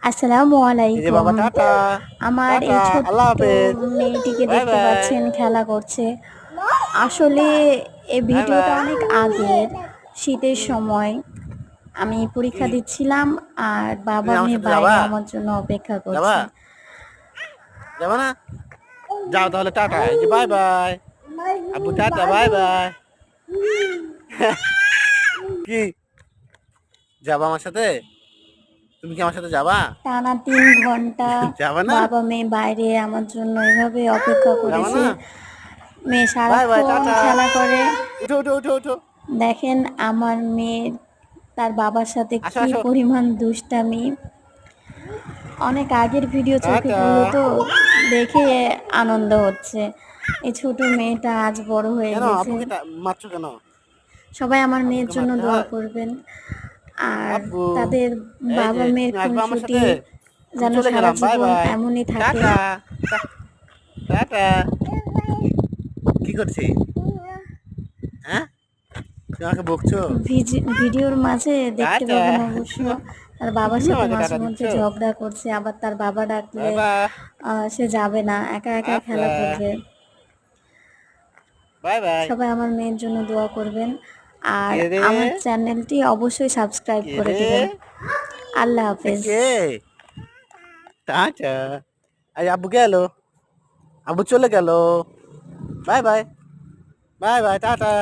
আসসালামু এই যে বাবা আলাইকুম। টাটা। আমার টাটা, এই আল্লাহ ছোট্ট হাফেজ। মেয়েটিকে বাই দেখতে বাই। পাচ্ছেন খেলা করছে। আসলে এই বাই ভিডিওটা বাই। অনেক আগের, শীতের সময়। আমি কি পরীক্ষা দিচ্ছিলাম আর তুমি বাবা আমার মেয়ে সাথে যাবা? বাইরে আমার জন্য অপেক্ষা যাবা? করছে। যাবা না? যাও তাহলে টাটা। এই যে বাই বাই। আব্বু টাটা বাই বাই। কি যাবা আমার সাথে? তুমি কি আমার সাথে যাবা? টানা 3 ঘন্টা যাবা না? বাবা মেয়ে বাইরে আমার জন্য এভাবে অপেক্ষা যাবা করেছে। না? মেয়ে বাই বাই সারাক্ষণ টাটা। খেলা করে। উঠো উঠো উঠো উঠো। দেখেন আমার মেয়ে তার বাবার সাথে আসো কি আসো। পরিমাণ দুষ্টামি। অনেক আগের ভিডিও চোখে টাটা। পড়লো তো দেখে আনন্দ হচ্ছে। এই ছোট মেয়েটা আজ বড় হয়ে কেন গেছে। আব্বুকে মারছো কেন? সবাই আমার মেয়ের আব্বুকে জন্য মারতে দোয়া হয়? করবেন। আর আব্বু, তাদের এই যে বাবা মেয়ের তুমি আসবা আমার খুনসুটি সাথে? আমি যেন চলে সারা গেলাম। বাই জীবন বাই। এমনই থাকে। টাটা। টাটা। কি করছি? হ্যাঁ, তুমি আমাকে বকছো? ভিডিওর মাঝে দেখতে টাটা। পাবেন অবশ্য তুমি তার বাবার তুমি সাথে আমাকে মাঝে টাটা দিচ্ছ? মধ্যে ঝগড়া করছে, আবার তার বাবা বাই ডাকলে বাই। সে যাবে না, একা একা খেলা আচ্ছা। করবে। Bye bye. সবাই আমার মেয়ের জন্য দোয়া করবেন আর কে রে? আমার চ্যানেলটি অবশ্যই সাবস্ক্রাইব কে করে রে? দিবেন। আল্লাহ এটা হাফেজ। কে? টাটা। এই আব্বু গেল। আব্বু চলে গেল। Bye bye. Bye bye tata.